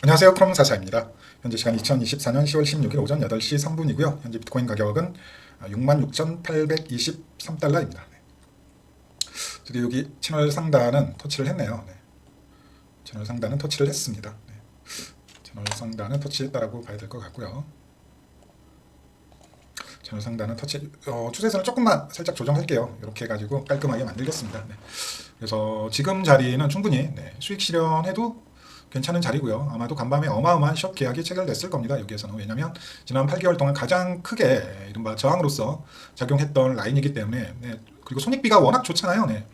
안녕하세요. 크롬사사입니다. 현재 시간 2024년 10월 16일 오전 8시 3분이고요. 현재 비트코인 가격은 66,823달러입니다. 드디어 여기 채널 상단은 터치를 했네요. 네. 채널 상단은 터치를 했습니다. 네. 채널 상단은 터치했다라고 봐야 될 것 같고요. 채널 상단은 터치, 추세선을 조금만 살짝 조정할게요. 이렇게 해가지고 깔끔하게 만들겠습니다. 네. 그래서 지금 자리는 충분히 수익 실현해도 괜찮은 자리고요. 아마도 간밤에 어마어마한 숏 계약이 체결됐을 겁니다. 여기에서는. 왜냐하면 지난 8개월 동안 가장 크게 이른바 저항으로서 작용했던 라인이기 때문에. 네. 그리고 손익비가 워낙 좋잖아요. 네.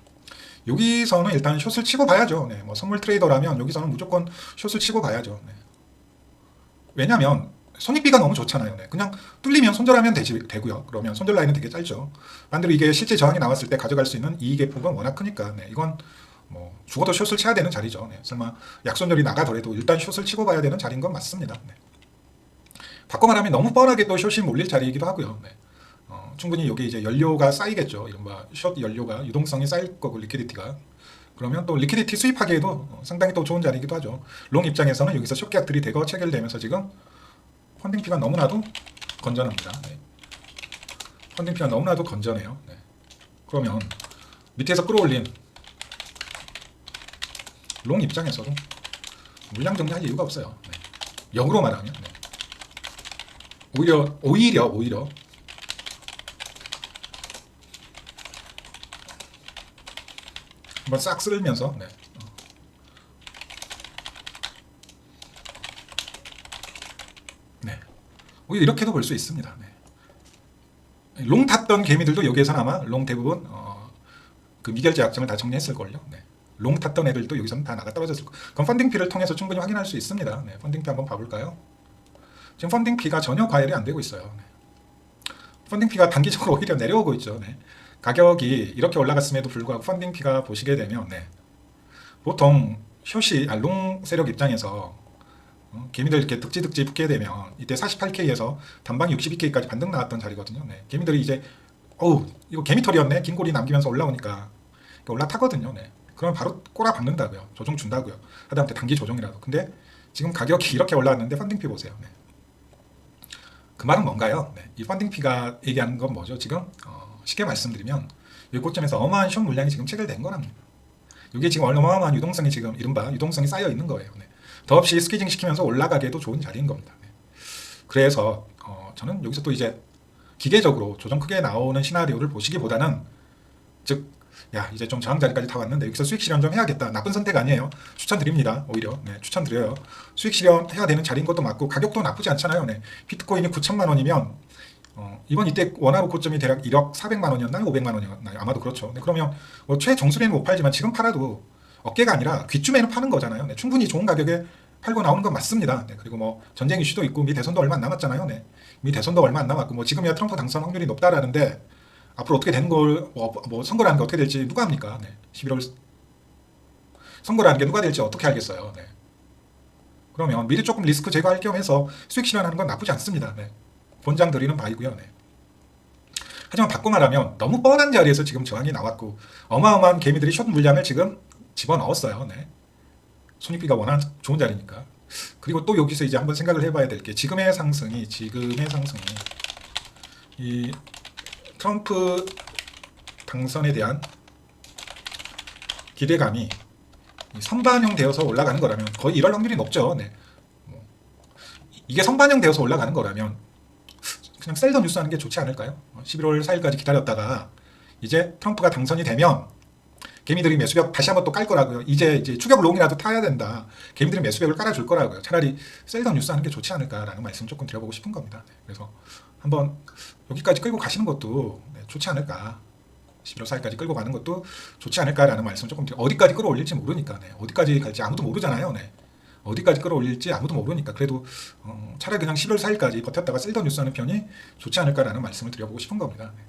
여기서는 일단 숏을 치고 봐야죠. 네. 뭐 선물 트레이더라면 여기서는 무조건 숏을 치고 봐야죠. 네. 왜냐하면 손익비가 너무 좋잖아요. 네. 그냥 뚫리면 손절하면 되고요. 그러면 손절 라인은 되게 짧죠. 반대로 이게 실제 저항이 나왔을 때 가져갈 수 있는 이익의 폭은 워낙 크니까. 네. 이건 뭐 죽어도 숏을 쳐야 되는 자리죠. 네. 설마 약손절이 나가더라도 일단 숏을 치고 봐야 되는 자리인 건 맞습니다. 네. 바꿔 말하면 너무 뻔하게 또 숏이 몰릴 자리이기도 하고요. 네. 충분히 여기 이제 연료가 쌓이겠죠. 이른바 숏 연료가 유동성이 쌓일 거고 리퀴디티가. 그러면 또 리퀴디티 수입하기에도 상당히 또 좋은 자리이기도 하죠. 롱 입장에서는 여기서 숏 계약들이 대거 체결되면서 지금 펀딩피가 너무나도 건전합니다. 네. 펀딩피가 너무나도 건전해요. 네. 그러면 밑에서 끌어올린 롱 입장에서도 물량 정리할 이유가 없어요. 네. 역으로 말하면 네. 오히려 한번 싹 쓸면서 네. 네. 오히려 이렇게도 볼 수 있습니다. 네. 롱 탔던 개미들도 여기에서는 아마 롱 대부분 그 미결제 약정을 다 정리했을걸요. 네. 롱 탔던 애들도 여기서는 다 나가 떨어졌을 거. 그럼 펀딩피를 통해서 충분히 확인할 수 있습니다. 네. 펀딩피 한번 봐볼까요? 지금 펀딩피가 전혀 과열이 안 되고 있어요. 네. 펀딩피가 단기적으로 오히려 내려오고 있죠. 네. 가격이 이렇게 올라갔음에도 불구하고 펀딩피가 보시게 되면 네. 보통 롱 세력 입장에서 개미들 이렇게 득지 붙게 되면 이때 48K에서 단방 62K까지 반등 나왔던 자리거든요. 네. 개미들이 이제 이거 개미털이었네. 긴 골이 남기면서 올라오니까 올라타거든요. 네. 그럼 바로 꼬라 박는다고요. 조정 준다고요. 하다못해 단기 조정이라도. 근데 지금 가격이 이렇게 올라왔는데 펀딩피 보세요. 네. 그 말은 뭔가요? 네. 이 펀딩피가 얘기하는 건 뭐죠? 지금 쉽게 말씀드리면 이 고점에서 어마어마한 숏 물량이 지금 체결된 거랍니다. 이게 지금 어마어마한 유동성이 지금 이른바 유동성이 쌓여 있는 거예요. 네. 더없이 스퀴징 시키면서 올라가기에도 좋은 자리인 겁니다. 네. 그래서 저는 여기서 또 이제 기계적으로 조정 크게 나오는 시나리오를 보시기보다는 즉 이제 좀 저항 자리까지 다 왔는데 여기서 수익 실현 좀 해야겠다. 나쁜 선택 아니에요. 추천드립니다. 오히려 네, 추천드려요. 수익 실현 해야 되는 자리인 것도 맞고 가격도 나쁘지 않잖아요. 네. 비트코인이 9천만 원이면 이번 이때 원화로 고점이 대략 1억 400만 원이었나요? 500만 원이었나요? 아마도 그렇죠. 네, 그러면 최정수리는 못 팔지만 지금 팔아도 어깨가 아니라 귀쯤에는 파는 거잖아요. 네, 충분히 좋은 가격에 팔고 나오는 건 맞습니다. 네, 그리고 뭐 전쟁 이슈도 있고 미 대선도 얼마 안 남았잖아요. 네, 미 대선도 얼마 안 남았고 뭐 지금이야 트럼프 당선 확률이 높다라는데 앞으로 어떻게 되는 걸 선거라는 게 어떻게 될지 누가 합니까? 네, 11월 선거라는 게 누가 될지 어떻게 알겠어요. 네. 그러면 미리 조금 리스크 제거할 겸 해서 수익 실현하는 건 나쁘지 않습니다. 네. 본장 드리는 바이고요. 네. 하지만 바꿔 말하면 너무 뻔한 자리에서 지금 저항이 나왔고 어마어마한 개미들이 숏 물량을 지금 집어넣었어요. 네. 손익비가 워낙 좋은 자리니까. 그리고 또 여기서 이제 한번 생각을 해봐야 될 게 지금의 상승이 이 트럼프 당선에 대한 기대감이 선반영 되어서 올라가는 거라면 거의 이럴 확률이 높죠. 네. 이게 선반영 되어서 올라가는 거라면 그냥 셀더 뉴스 하는 게 좋지 않을까요? 11월 4일까지 기다렸다가 이제 트럼프가 당선이 되면 개미들이 매수벽 다시 한번 또 깔 거라고요. 이제 추격 롱이라도 타야 된다. 개미들이 매수벽을 깔아줄 거라고요. 차라리 셀더 뉴스 하는 게 좋지 않을까라는 말씀 조금 드려보고 싶은 겁니다. 네. 그래서 한번 여기까지 끌고 가시는 것도 좋지 않을까. 11월 4일까지 끌고 가는 것도 좋지 않을까라는 말씀 조금 드려. 어디까지 끌어올릴지 모르니까. 네. 어디까지 갈지 아무도 모르잖아요. 네. 어디까지 끌어올릴지 아무도 모르니까 그래도 차라리 그냥 11월 4일까지 버텼다가 셀더 뉴스 하는 편이 좋지 않을까라는 말씀을 드려보고 싶은 겁니다. 네.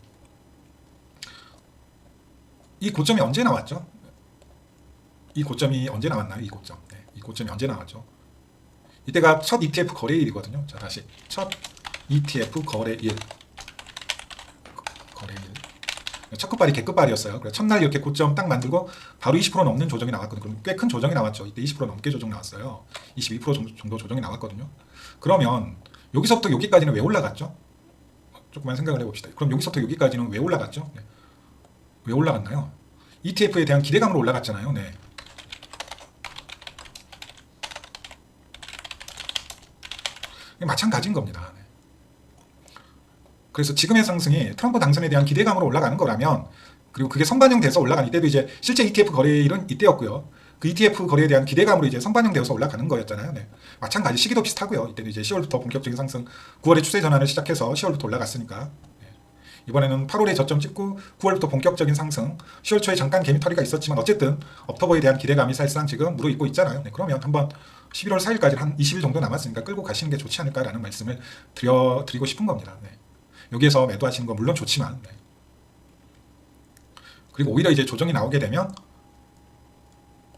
이 고점이 언제 나왔죠? 이 고점이 언제 나왔나요? 이 고점. 네. 이 고점이 언제 나왔죠? 이때가 첫 ETF 거래일이거든요. 자, 다시 첫 ETF 거래일. 첫 끝발이 개끝발이었어요. 그래서 첫날 이렇게 고점 딱 만들고 바로 20% 넘는 조정이 나왔거든요. 그럼 꽤 큰 조정이 나왔죠. 이때 20% 넘게 조정 나왔어요. 22% 정도 조정이 나왔거든요. 그러면 여기서부터 여기까지는 왜 올라갔죠? 조금만 생각을 해봅시다. 그럼 여기서부터 여기까지는 왜 올라갔죠? 네. 왜 올라갔나요? ETF에 대한 기대감으로 올라갔잖아요. 네. 마찬가지인 겁니다. 네. 그래서 지금의 상승이 트럼프 당선에 대한 기대감으로 올라가는 거라면, 그리고 그게 선반영돼서 올라간 이때도 이제 실제 ETF 거래일은 이때였고요. 그 ETF 거래에 대한 기대감으로 이제 선반영되어서 올라가는 거였잖아요. 네. 마찬가지 시기도 비슷하고요. 이때도 이제 10월부터 본격적인 상승, 9월에 추세 전환을 시작해서 10월부터 올라갔으니까. 네. 이번에는 8월에 저점 찍고 9월부터 본격적인 상승, 10월 초에 잠깐 개미털이가 있었지만 어쨌든 업터버에 대한 기대감이 사실상 지금 무르익고 있잖아요. 네. 그러면 한번 11월 4일까지 한 20일 정도 남았으니까 끌고 가시는 게 좋지 않을까라는 말씀을 드리고 싶은 겁니다. 네. 여기에서 매도하시는 건 물론 좋지만, 네. 그리고 오히려 이제 조정이 나오게 되면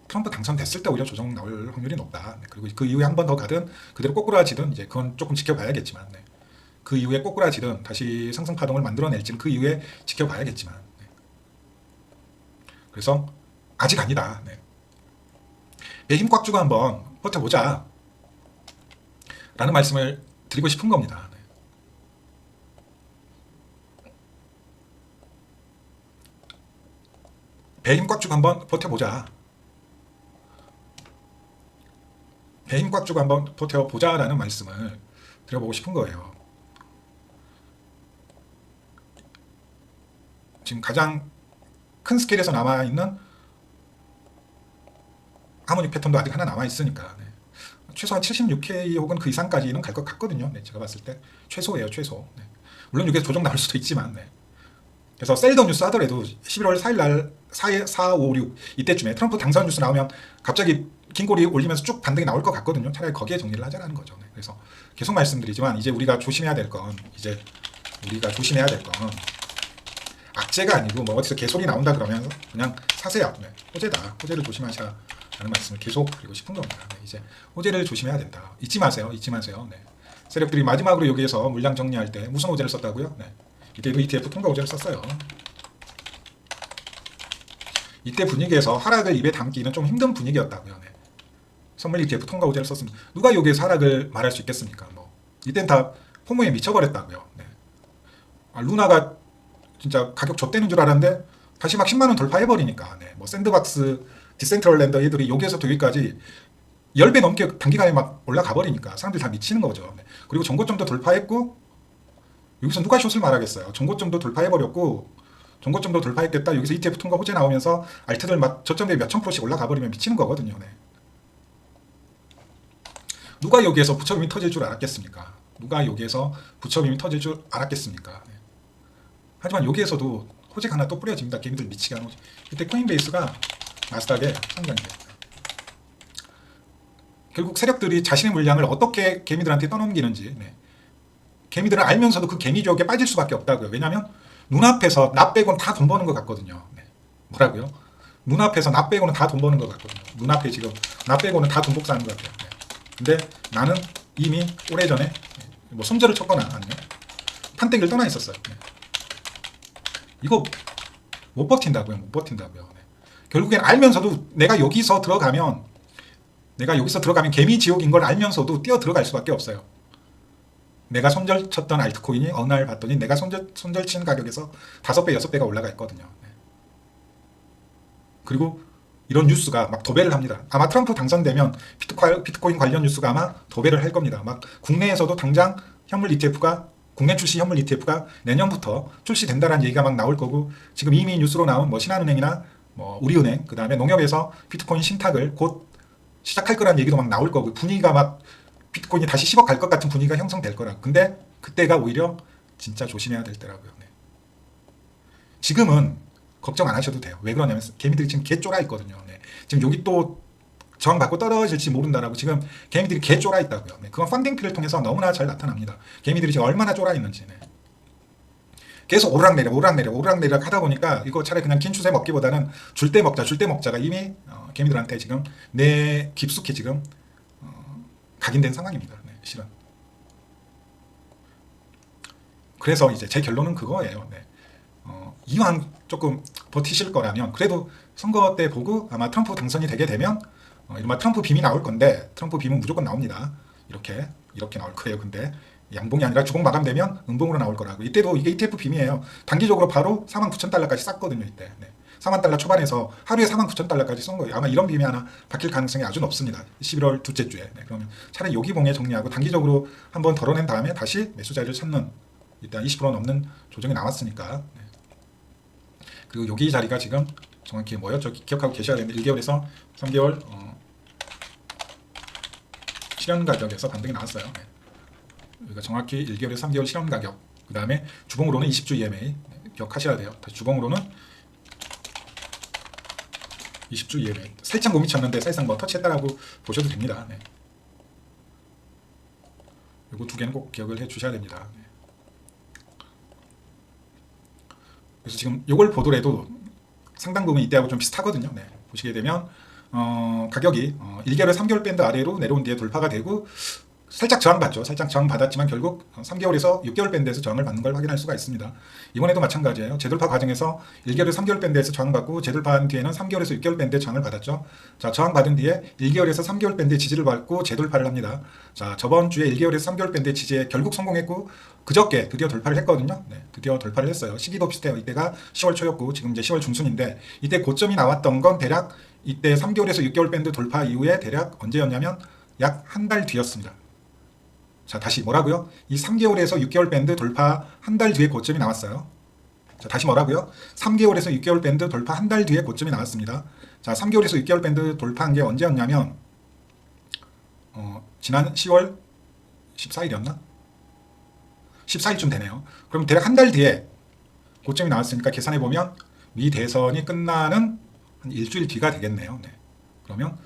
트럼프 당선됐을 때 오히려 조정 나올 확률이 높다. 네. 그리고 그 이후에 한 번 더 가든 그대로 꼬꾸라지든 이제 그건 조금 지켜봐야겠지만, 네. 그 이후에 꼬꾸라지든 다시 상승 파동을 만들어낼지는 그 이후에 지켜봐야겠지만, 네. 그래서 아직 아니다. 네. 배 힘 꽉 주고 한번 버텨보자 라는 말씀을 드리고 싶은 겁니다. 네. 배 힘 꽉 주고 한번 버텨보자. 배 힘 꽉 주고 한번 버텨보자 라는 말씀을 드려보고 싶은 거예요. 지금 가장 큰 스케일에서 남아있는 하모닉 패턴도 아직 하나 남아있으니까, 네. 최소한 76K 혹은 그 이상까지는 갈 것 같거든요. 네, 제가 봤을 때 최소예요, 최소. 네. 물론 이게 조정 나올 수도 있지만, 네. 그래서 셀더 뉴스 하더라도 11월 4일 날 4, 5, 6 이때쯤에 트럼프 당선 뉴스 나오면 갑자기 긴 꼬리 올리면서 쭉 반등이 나올 것 같거든요. 차라리 거기에 정리를 하자라는 거죠. 네. 그래서 계속 말씀드리지만 이제 우리가 조심해야 될 건 악재가 아니고 뭐 어디서 개소리 나온다 그러면 그냥 사세요. 네. 호재다. 호재를 조심하셔. 라는 말씀을 계속 드리고 싶은 겁니다. 네, 이제 호재를 조심해야 된다. 잊지 마세요. 네. 세력들이 마지막으로 여기에서 물량 정리할 때 무슨 호재를 썼다고요? 네. 이때도 ETF 통과 호재를 썼어요. 이때 분위기에서 하락을 입에 담기는 좀 힘든 분위기였다고요. 네. 선물 ETF 통과 호재를 썼습니다. 누가 여기에서 하락을 말할 수 있겠습니까? 뭐 이땐 다 포모에 미쳐버렸다고요. 네. 루나가 진짜 가격 좆되는 줄 알았는데 다시 막 10만 원 돌파해버리니까, 네. 뭐 샌드박스 디센트럴랜드 애들이 여기에서부터 여기까지 10배 넘게 단기간에 막 올라가 버리니까 사람들이 다 미치는 거죠. 네. 그리고 전고점도 돌파했고, 여기서 누가 숏을 말하겠어요. 전고점도 돌파해버렸고, 전고점도 돌파했겠다. 여기서 ETF 통과 호재 나오면서 알트들 막 저점 대비 몇천 프로씩 올라가 버리면 미치는 거거든요. 네. 누가 여기에서 부처빔이 터질 줄 알았겠습니까? 네. 하지만 여기에서도 호재가 하나 또 뿌려집니다. 개미들 미치게 하는 호재. 이때 코인베이스가 나스닥에 상장돼요. 결국 세력들이 자신의 물량을 어떻게 개미들한테 떠넘기는지, 네. 개미들은 알면서도 그 개미족에 빠질 수밖에 없다고요. 왜냐하면 눈앞에서 나 빼고는 다 돈 버는 것 같거든요. 네. 뭐라고요? 눈앞에서 나 빼고는 다 돈 버는 것 같거든요. 눈앞에 지금 나 빼고는 다 돈 복사하는 것 같아요. 네. 근데 나는 이미 오래전에 뭐 손절을 쳤거나 아니면 판때기를 떠나 있었어요. 네. 이거 못 버틴다고요. 네. 결국엔 알면서도 내가 여기서 들어가면 개미 지옥인 걸 알면서도 뛰어 들어갈 수밖에 없어요. 내가 손절 쳤던 알트코인이 어느 날 봤더니 내가 손절 치는 가격에서 5배, 6배가 올라가 있거든요. 네. 그리고 이런 뉴스가 막 도배를 합니다. 아마 트럼프 당선되면 비트코인 관련 뉴스가 아마 도배를 할 겁니다. 막 국내에서도 당장 국내 출시 현물 ETF가 내년부터 출시된다라는 얘기가 막 나올 거고, 지금 이미 뉴스로 나온 뭐 신한은행이나 뭐 우리은행, 그 다음에 농협에서 비트코인 신탁을 곧 시작할 거라는 얘기도 막 나올 거고, 분위기가 막 비트코인이 다시 10억 갈 것 같은 분위기가 형성될 거라고. 근데 그때가 오히려 진짜 조심해야 될 때라고요. 네. 지금은 걱정 안 하셔도 돼요. 왜 그러냐면 개미들이 지금 개 쫄아 있거든요. 네. 지금 여기 또 저항받고 떨어질지 모른다라고 지금 개미들이 개 쫄아 있다고요. 네. 그건 펀딩피를 통해서 너무나 잘 나타납니다. 개미들이 지금 얼마나 쫄아 있는지. 네. 계속 오르락내리락 하다 보니까 이거 차라리 그냥 긴 추세 먹기보다는 줄 때 먹자가 이미 개미들한테 지금 깊숙이 지금 각인된 상황입니다. 네, 실은. 그래서 이제 제 결론은 그거예요. 네. 이왕 조금 버티실 거라면 그래도 선거 때 보고 아마 트럼프 당선이 되게 되면 이른바 트럼프 빔이 나올 건데 트럼프 빔은 무조건 나옵니다. 이렇게 나올 거예요. 근데 양봉이 아니라 주봉 마감되면 음봉으로 나올 거라고. 이때도 이게 ETF 빔이에요. 단기적으로 바로 49,000달러까지 쌌거든요. 이때. 네. 4만 달러 초반에서 하루에 49,000달러까지 쏜 거예요. 아마 이런 빔이 하나 바뀔 가능성이 아주 높습니다. 11월 둘째 주에. 네. 그러면 차라리 여기봉에 정리하고 단기적으로 한번 덜어낸 다음에 다시 매수 자리를 찾는 일단 20% 넘는 조정이 나왔으니까. 네. 그리고 여기 자리가 지금 정확히 뭐였죠? 기억하고 계셔야 되는데 1개월에서 3개월 실현 가격에서 반등이 나왔어요. 네. 여기가 정확히 1개월에서 3개월 실현 가격. 그 다음에 주봉으로는 20주 EMA 네. 기억하셔야 돼요. 다시 주봉으로는 20주 EMA 살짝 못 미쳤는데 사실상 뭐 터치했다라고 보셔도 됩니다. 네. 이거 두 개는 꼭 기억을 해 주셔야 됩니다. 네. 그래서 지금 이걸 보더라도 상당 부분 이때하고 좀 비슷하거든요. 네. 보시게 되면 가격이 1개월 3개월 밴드 아래로 내려온 뒤에 돌파가 되고 살짝 저항받죠. 살짝 저항받았지만 결국 3개월에서 6개월 밴드에서 저항을 받는 걸 확인할 수가 있습니다. 이번에도 마찬가지예요. 재돌파 과정에서 1개월에서 3개월 밴드에서 저항받고 재돌파한 뒤에는 3개월에서 6개월 밴드에 저항을 받았죠. 자, 저항받은 뒤에 1개월에서 3개월 밴드의 지지를 받고 재돌파를 합니다. 자, 저번 주에 1개월에서 3개월 밴드의 지지에 결국 성공했고 그저께 드디어 돌파를 했거든요. 네, 드디어 돌파를 했어요. 시기도 비슷해요. 이때가 10월 초였고 지금 이제 10월 중순인데 이때 고점이 나왔던 건 대략 이때 3개월에서 6개월 밴드 돌파 이후에 대략 언제였냐면 약 한 달 뒤였습니다. 자, 다시 뭐라고요? 이 3개월에서 6개월 밴드 돌파 한 달 뒤에 고점이 나왔어요. 자, 다시 뭐라고요? 3개월에서 6개월 밴드 돌파 한 달 뒤에 고점이 나왔습니다. 자, 3개월에서 6개월 밴드 돌파한 게 언제였냐면 지난 10월 14일이었나? 14일쯤 되네요. 그럼 대략 한 달 뒤에 고점이 나왔으니까 계산해보면 미 대선이 끝나는 한 일주일 뒤가 되겠네요. 네. 그러면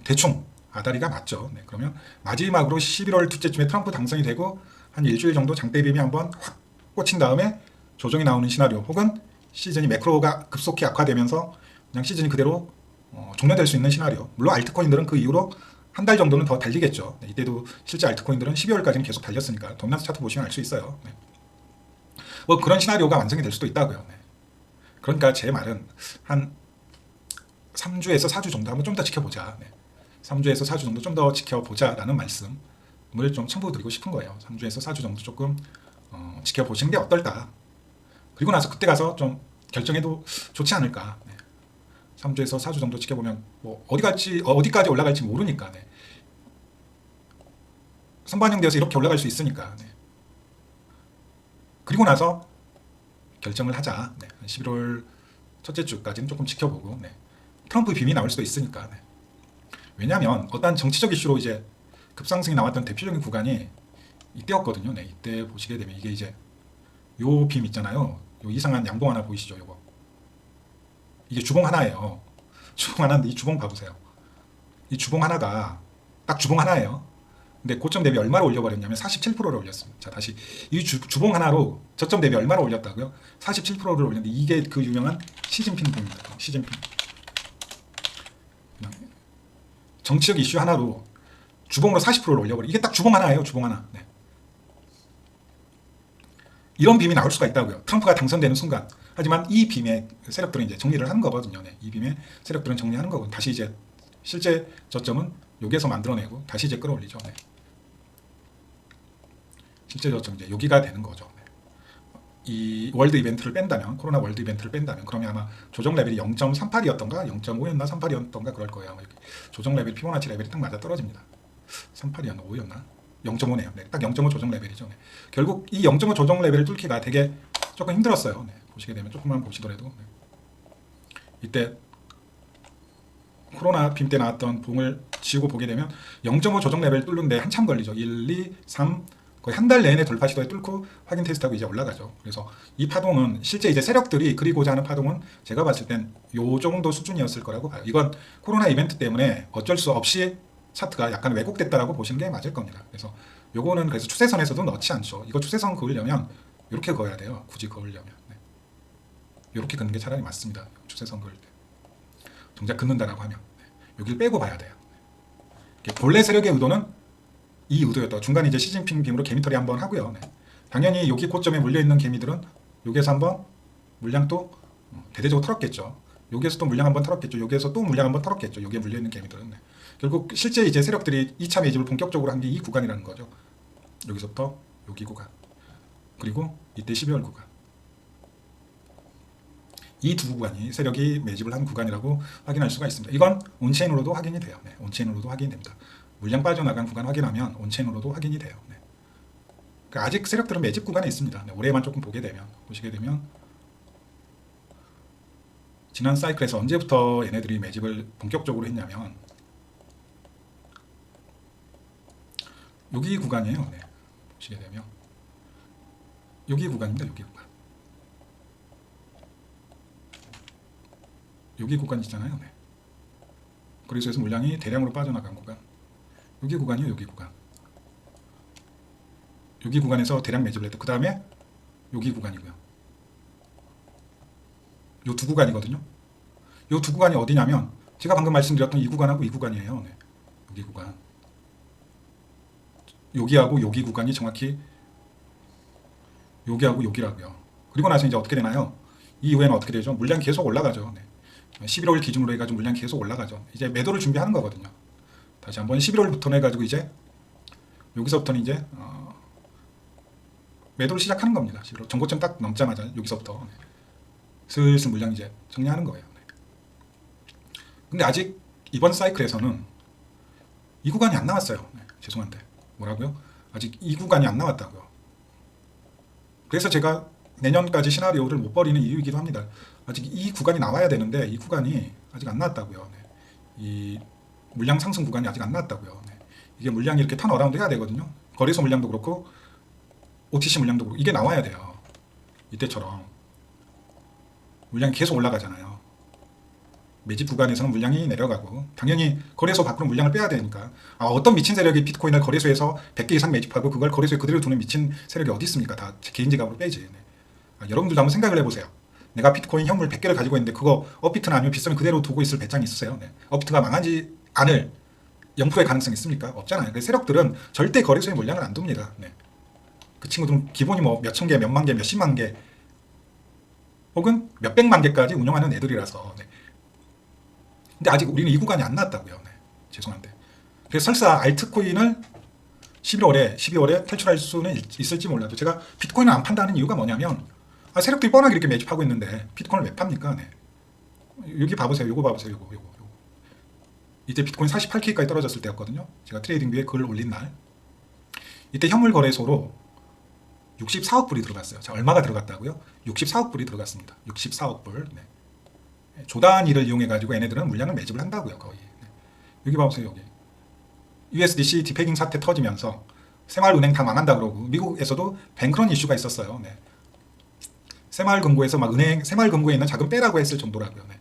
대충 아다리가 맞죠. 네. 그러면 마지막으로 11월 둘째쯤에 트럼프 당선이 되고 한 일주일 정도 장대빔이 한번 확 꽂힌 다음에 조정이 나오는 시나리오 혹은 시즌이 매크로가 급속히 악화되면서 그냥 시즌이 그대로 종료될 수 있는 시나리오. 물론 알트코인들은 그 이후로 한 달 정도는 더 달리겠죠. 네. 이때도 실제 알트코인들은 12월까지는 계속 달렸으니까 도미넌스 차트 보시면 알 수 있어요. 네. 뭐 그런 시나리오가 완성이 될 수도 있다고요. 네. 그러니까 제 말은 한 3주에서 4주 정도 한번 좀 더 지켜보자. 네. 3주에서 4주 정도 좀 더 지켜보자라는 말씀을 좀 첨부드리고 싶은 거예요. 3주에서 4주 정도 조금 지켜보시는 게 어떨까. 그리고 나서 그때 가서 좀 결정해도 좋지 않을까. 네. 3주에서 4주 정도 지켜보면 뭐 어디까지 올라갈지 모르니까. 네. 선반영되어서 이렇게 올라갈 수 있으니까. 네. 그리고 나서 결정을 하자. 네. 11월 첫째 주까지는 조금 지켜보고. 네. 트럼프 빔이 나올 수도 있으니까. 네. 왜냐하면 어떤 정치적 이슈로 이제 급상승이 나왔던 대표적인 구간이 이때였거든요. 네. 이때 보시게 되면 이게 이제 요 빔 있잖아요. 요 이상한 양봉 하나 보이시죠? 요거. 이게 주봉 하나예요. 주봉 하나인데 이 주봉 봐보세요. 이 주봉 하나가 딱 주봉 하나예요. 근데 고점 대비 얼마로 올려버렸냐면 47%를 올렸습니다. 자, 다시 이 주봉 하나로 저점 대비 얼마로 올렸다고요? 47%를 올렸는데 이게 그 유명한 시진핑입니다. 시진핑. 정치적 이슈 하나로 주봉으로 40%를 올려버려. 이게 딱 주봉 하나예요. 주봉 하나. 네. 이런 빔이 나올 수가 있다고요. 트럼프가 당선되는 순간. 하지만 이 빔의 세력들은 이제 정리를 하는 거거든요. 네. 이 빔의 세력들은 정리하는 거고 다시 이제 실제 저점은 여기에서 만들어내고 다시 이제 끌어올리죠. 네. 실제 저점 이제 여기가 되는 거죠. 네. 이 월드 이벤트를 뺀다면 코로나 월드 이벤트를 뺀다면 그러면 아마 조정 레벨이 0.38이었던가 0.5였나 38이었던가 그럴 거예요. 아마 이렇게 조정 레벨 피보나치 레벨이 딱 맞아 떨어집니다. 38이었나 5였나 0.5네요. 네, 딱 0.5 조정 레벨이죠. 네. 결국 이 0.5 조정 레벨을 뚫기가 되게 조금 힘들었어요. 네. 보시게 되면 조금만 보시더라도 네. 이때 코로나 빔 때 나왔던 봉을 지우고 보게 되면 0.5 조정 레벨 뚫는데 한참 걸리죠. 1, 2, 3 거의 한 달 내내 돌파 시도에 뚫고 확인 테스트하고 이제 올라가죠. 그래서 이 파동은 실제 이제 세력들이 그리고자 하는 파동은 제가 봤을 땐 요 정도 수준이었을 거라고 봐요. 이건 코로나 이벤트 때문에 어쩔 수 없이 차트가 약간 왜곡됐다라고 보시는 게 맞을 겁니다. 그래서 요거는 그래서 추세선에서도 넣지 않죠. 이거 추세선 그으려면 이렇게 그어야 돼요. 굳이 그으려면. 네. 이렇게 긋는 게 차라리 맞습니다. 추세선 그을 때. 정작 긋는다라고 하면. 네. 여기를 빼고 봐야 돼요. 본래 세력의 의도는 이 의도였다. 중간에 이제 시진핑 빔으로 개미털이 한번 하고요. 네. 당연히 여기 고점에 물려있는 개미들은 여기에서 한번 물량 또 대대적으로 털었겠죠. 여기에서 또 물량 한번 털었겠죠. 여기에서 또 물량 한번 털었겠죠. 여기에 물려있는 개미들은. 네. 결국 실제 이제 세력들이 2차 매집을 본격적으로 한 게 이 구간이라는 거죠. 여기서부터 여기 구간. 그리고 이때 12월 구간. 이 두 구간이 세력이 매집을 한 구간이라고 확인할 수가 있습니다. 이건 온체인으로도 확인이 돼요. 네, 온체인으로도 확인이 됩니다. 물량 빠져나간 구간 확인하면 온체인으로도 확인이 돼요. 네. 그러니까 아직 세력들은 매집 구간에 있습니다. 네, 올해만 조금 보시게 되면 지난 사이클에서 언제부터 얘네들이 매집을 본격적으로 했냐면 여기 구간이에요. 네, 보시게 되면 여기 구간입니다. 여기 구간. 여기 구간이잖아요. 네. 거래소에서 물량이 대량으로 빠져나간 구간. 여기 구간이요. 여기 구간. 여기 구간에서 대량 매집을 했다. 그 다음에 여기 구간이고요. 요 두 구간이거든요. 요 두 구간이 어디냐면 제가 방금 말씀드렸던 이 구간하고 이 구간이에요. 네. 여기 구간. 여기하고 여기 구간이 정확히 여기하고 여기라고요. 그리고 나서 이제 어떻게 되나요? 이 이후에는 어떻게 되죠? 물량이 계속 올라가죠. 네. 11월 기준으로 해가지고 물량이 계속 올라가죠. 이제 매도를 준비하는 거거든요. 다시 한번 11월부터 해가지고 이제 여기서부터는 이제 매도를 시작하는 겁니다. 11월 정고점 딱 넘자마자 여기서부터 슬슬 물량 이제 정리하는 거예요. 근데 아직 이번 사이클에서는 이 구간이 안 나왔어요. 죄송한데 뭐라고요? 아직 이 구간이 안 나왔다고요. 그래서 제가 내년까지 시나리오를 못 버리는 이유이기도 합니다. 아직 이 구간이 나와야 되는데 이 구간이 아직 안 나왔다고요. 네. 이 물량 상승 구간이 아직 안 나왔다고요. 네. 이게 물량이 이렇게 턴어라운드 해야 되거든요. 거래소 물량도 그렇고 OTC 물량도 그렇고 이게 나와야 돼요. 이때처럼 물량이 계속 올라가잖아요. 매집 구간에서는 물량이 내려가고 당연히 거래소 밖으로 물량을 빼야 되니까 어떤 미친 세력이 비트코인을 거래소에서 100개 이상 매집하고 그걸 거래소에 그대로 두는 미친 세력이 어디 있습니까? 다 개인 지갑으로 빼지. 네. 여러분들도 한번 생각을 해보세요. 내가 비트코인 현물 100개를 가지고 있는데 그거 업비트나 아니면 빗썸에 그대로 두고 있을 배짱이 있으세요? 네. 업비트가 망하지 않을 0%의 가능성이 있습니까? 없잖아요. 그래서 세력들은 절대 거래소에 물량을 안 둡니다. 네. 그 친구들은 기본이 뭐 몇천 개, 몇만 개, 몇십만 개 혹은 몇백만 개까지 운영하는 애들이라서 네. 근데 아직 우리는 이 구간이 안 나왔다고요. 네. 죄송한데. 그래서 설사 알트코인을 12월에 탈출할 수는 있을지 몰라도 제가 비트코인을 안 판다는 이유가 뭐냐면 세력들이 뻔하게 이렇게 매집하고 있는데 비트코인을 왜 팝니까? 네. 여기 봐보세요. 요거 봐보세요. 요거. 이때 비트코인 48K까지 떨어졌을 때였거든요. 제가 트레이딩뷰에 글을 올린 날. 이때 현물 거래소로 64억 불이 들어갔어요. 자, 얼마가 들어갔다고요? 64억 불이 들어갔습니다. 64억 불. 네. 조단위를 이용해가지고 얘네들은 물량을 매집을 한다고요. 거의. 네. 여기 봐보세요. 여기. USDC 디패깅 사태 터지면서 새마을은행 다 망한다 그러고 미국에서도 뱅크런 이슈가 있었어요. 네. 새마을금고에서 막 새마을금고에 있는 자금 빼라고 했을 정도라고요. 네.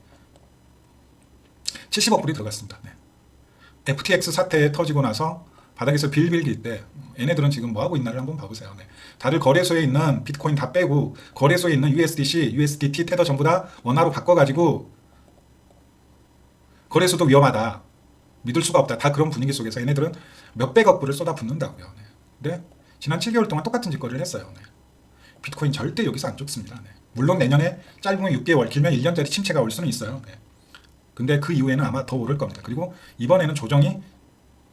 70억 불이 들어갔습니다. 네. FTX 사태 터지고 나서 바닥에서 빌빌길 때 얘네들은 지금 뭐 하고 있나를 한번 봐보세요. 네. 다들 거래소에 있는 비트코인 다 빼고 거래소에 있는 USDC, USDT 테더 전부 다 원화로 바꿔가지고 거래소도 위험하다. 믿을 수가 없다. 다 그런 분위기 속에서 얘네들은 몇백억 불을 쏟아붓는다고요. 네. 근데 지난 7개월 동안 똑같은 짓거리를 했어요. 네. 비트코인 절대 여기서 안 죽습니다. 네. 물론 내년에 짧으면 6개월, 길면 1년짜리 침체가 올 수는 있어요. 네. 근데 그 이후에는 아마 더 오를 겁니다. 그리고 이번에는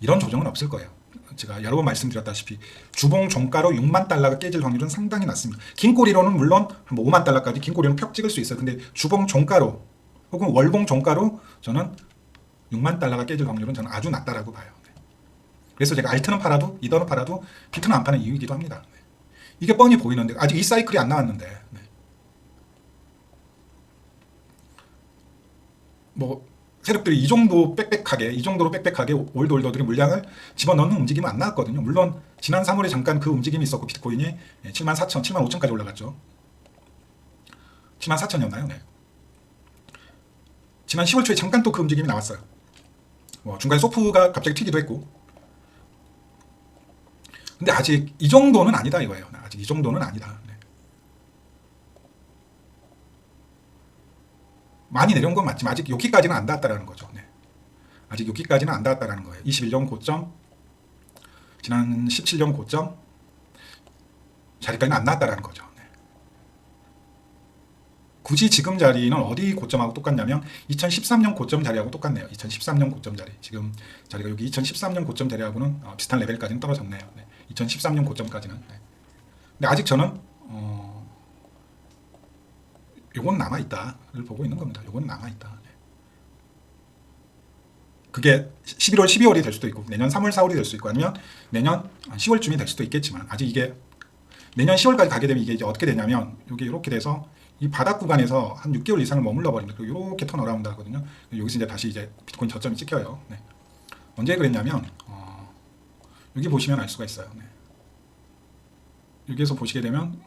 이런 조정은 없을 거예요. 제가 여러 번 말씀드렸다시피 주봉 종가로 6만 달러가 깨질 확률은 상당히 낮습니다. 긴 꼬리로는 물론 뭐 5만 달러까지 긴 꼬리는 펴 찍을 수 있어요. 근데 주봉 종가로 혹은 월봉 종가로 저는 6만 달러가 깨질 확률은 저는 아주 낮다라고 봐요. 네. 그래서 제가 알트는 팔아도 이더는 팔아도 비트는 안 파는 이유이기도 합니다. 네. 이게 뻔히 보이는데 아직 이 사이클이 안 나왔는데 네. 뭐 세력들이 이 정도로 빽빽하게 올돌돌들이 물량을 집어넣는 움직임은 안 나왔거든요. 물론 지난 3월에 잠깐 그 움직임이 있었고 비트코인이 74,000, 75,000까지 올라갔죠. 74,000이었나요? 네. 지난 10월 초에 잠깐 또 그 움직임이 나왔어요. 중간에 소프가 갑자기 튀기도 했고. 근데 아직 이 정도는 아니다 이거예요. 아직 이 정도는 아니다. 네. 많이 내려온 건 맞지만 아직 여기까지는 안 닿았다라는 거죠. 네. 아직 여기까지는 안 닿았다라는 거예요. 21년 고점, 지난 17년 고점 자리까지는 안 나왔다라는 거죠. 네. 굳이 지금 자리는 어디 고점하고 똑같냐면 2013년 고점 자리하고 똑같네요. 2013년 고점 자리. 지금 자리가 여기 2013년 고점 자리하고는 비슷한 레벨까지는 떨어졌네요. 네. 2013년 고점까지는. 네. 근데 아직 저는 요건 남아있다를 보고 있는 겁니다. 요건 남아있다. 네. 그게 11월, 12월이 될 수도 있고 내년 3월, 4월이 될 수 있고 아니면 내년 10월쯤이 될 수도 있겠지만 아직 이게 내년 10월까지 가게 되면 이게 이제 어떻게 되냐면 이게 이렇게 돼서 이 바닥 구간에서 한 6개월 이상을 머물러 버립니다. 이렇게 턴어라운드 하거든요. 여기서 이제 다시 이제 비트코인 저점이 찍혀요. 네. 언제 그랬냐면 여기 보시면 알 수가 있어요. 네. 여기에서 보시게 되면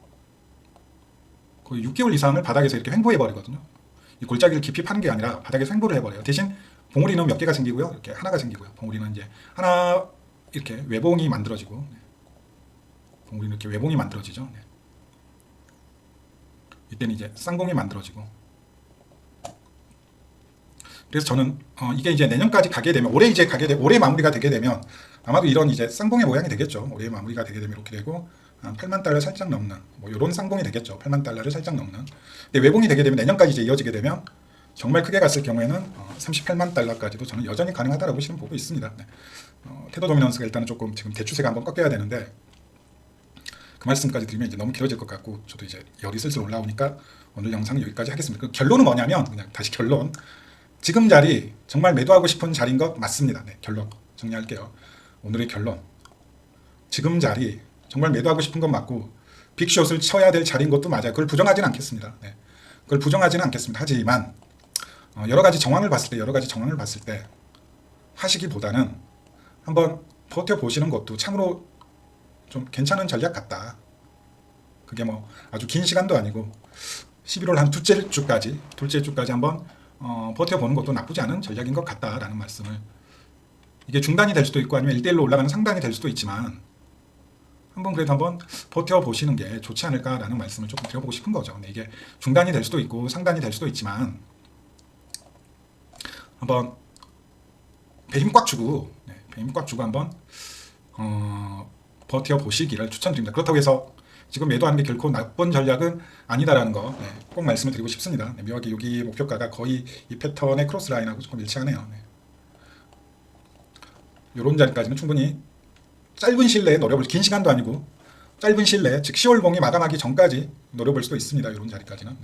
거의 6개월 이상을 바닥에서 이렇게 횡보해 버리거든요. 이 골짜기를 깊이 파는 게 아니라 바닥에서 횡보를 해버려요. 대신 봉우리는 몇 개가 생기고요. 이렇게 하나가 생기고요. 봉우리는 이제 하나 이렇게 외봉이 만들어지고 네. 봉우리는 이렇게 외봉이 만들어지죠. 네. 이때는 이제 쌍봉이 만들어지고 그래서 저는 이게 이제 내년까지 가게 되면 올해 이제 가게 되 올해 마무리가 되게 되면 아마도 이런 이제 쌍봉의 모양이 되겠죠. 올해 마무리가 되게 되면 이렇게 되고 한 8만 달러 살짝 넘는 뭐 이런 쌍봉이 되겠죠. 8만 달러를 살짝 넘는. 근데 외봉이 되게 되면 내년까지 이제 이어지게 되면 정말 크게 갔을 경우에는 38만 달러까지도 저는 여전히 가능하다라고 지금 보고 있습니다. 네. 테더 도미넌스가 일단은 조금 지금 대추세가 한번 꺾여야 되는데 그 말씀까지 드리면 이제 너무 길어질 것 같고 저도 이제 열이 슬슬 올라오니까 오늘 영상은 여기까지 하겠습니다. 그 결론은 뭐냐면 그냥 다시 결론. 지금 자리 정말 매도하고 싶은 자리인 것 맞습니다. 네, 결론 정리할게요. 오늘의 결론. 지금 자리 정말 매도하고 싶은 건 맞고 빅숏을 쳐야 될 자리인 것도 맞아요. 그걸 부정하지는 않겠습니다. 네. 그걸 부정하지는 않겠습니다. 하지만 여러 가지 정황을 봤을 때 하시기보다는 한번 버텨보시는 것도 참으로 좀 괜찮은 전략 같다. 그게 뭐 아주 긴 시간도 아니고 11월 한 둘째 주까지 한번 버텨보는 것도 나쁘지 않은 전략인 것 같다라는 말씀을 이게 중단이 될 수도 있고 아니면 1대1로 올라가는 상단이 될 수도 있지만 한번 그래도 한번 버텨보시는 게 좋지 않을까라는 말씀을 조금 드려보고 싶은 거죠. 네, 이게 중단이 될 수도 있고 상단이 될 수도 있지만 한번 배 힘 꽉 주고 한번 버텨보시기를 추천드립니다. 그렇다고 해서 지금 매도하는 게 결코 나쁜 전략은 아니다라는 거 꼭 말씀을 드리고 싶습니다. 네, 묘하게 여기 목표가가 거의 이 패턴의 크로스 라인하고 조금 일치하네요. 네. 이런 자리까지는 충분히 짧은 시일 내에 노려볼 긴 시간도 아니고 짧은 시일 내에 즉 10월 봉이 마감하기 전까지 노려볼 수도 있습니다. 이런 자리까지는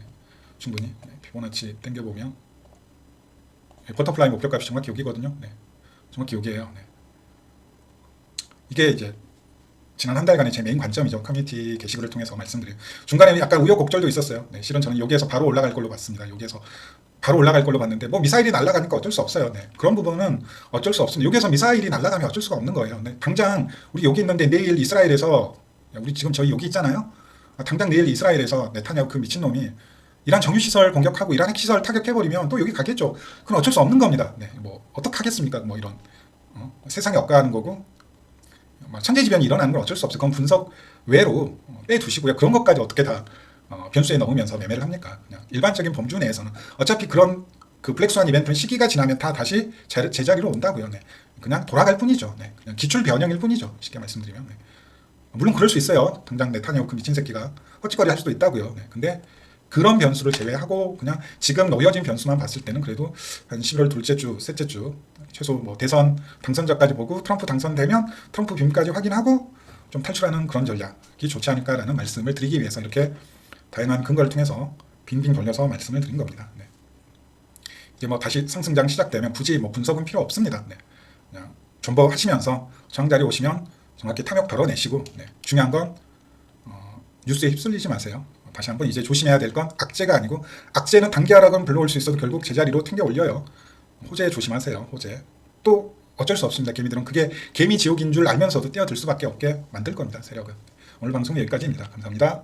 충분히 피보나치 당겨보면 버터플라이 목표값이 정확히 여기거든요. 정확히 여기에요. 이게 이제 지난 한 달간의 제 메인 관점이죠. 커뮤니티 게시글을 통해서 말씀드려요. 중간에 약간 우여곡절도 있었어요. 실은 저는 여기에서 바로 올라갈 걸로 봤습니다. 여기에서 바로 올라갈 걸로 봤는데 뭐 미사일이 날아가니까 어쩔 수 없어요. 그런 부분은 어쩔 수 없습니다. 여기서 미사일이 날아가면 어쩔 수가 없는 거예요. 당장 우리 여기 있는데 내일 이스라엘에서 우리 지금 저희 여기 있잖아요. 당장 내일 이스라엘에서 네타냐후 그 미친놈이 이란 정유시설 공격하고 이란 핵시설 타격해버리면 또 여기 가겠죠. 그건 어쩔 수 없는 겁니다. 뭐 어떡하겠습니까? 뭐 이런 세상에 엇가는 거고 천재지변이 일어나는 건 어쩔 수 없어요. 그건 분석 외로 빼두시고요. 그런 것까지 어떻게 다 변수에 넣으면서 매매를 합니까? 그냥 일반적인 범주 내에서는 어차피 그런 그 블랙스완 이벤트는 시기가 지나면 다 다시 제자리로 온다고요. 그냥 돌아갈 뿐이죠. 그냥 기출 변형일 뿐이죠. 쉽게 말씀드리면. 물론 그럴 수 있어요. 당장 네타냐후 그 미친 새끼가 헛짓거리 할 수도 있다고요. 근데 그런 변수를 제외하고 그냥 지금 놓여진 변수만 봤을 때는 그래도 한 11월 둘째 주, 셋째 주 최소 뭐 대선 당선자까지 보고 트럼프 당선되면 트럼프 빔까지 확인하고 좀 탈출하는 그런 전략이 좋지 않을까라는 말씀을 드리기 위해서 이렇게 다양한 근거를 통해서 빙빙 돌려서 말씀을 드린 겁니다. 이제 뭐 다시 상승장 시작되면 굳이 뭐 분석은 필요 없습니다. 그냥 존버 하시면서 저항자리 오시면 정확히 탐욕 덜어내시고 중요한 건 뉴스에 휩쓸리지 마세요. 다시 한번 이제 조심해야 될 건 악재가 아니고 악재는 단기 하락은 불러올 수 있어도 결국 제자리로 튕겨 올려요. 호재 조심하세요. 호재. 또 어쩔 수 없습니다. 개미들은 그게 개미 지옥인 줄 알면서도 뛰어들 수밖에 없게 만들 겁니다. 세력은. 오늘 방송 여기까지입니다. 감사합니다.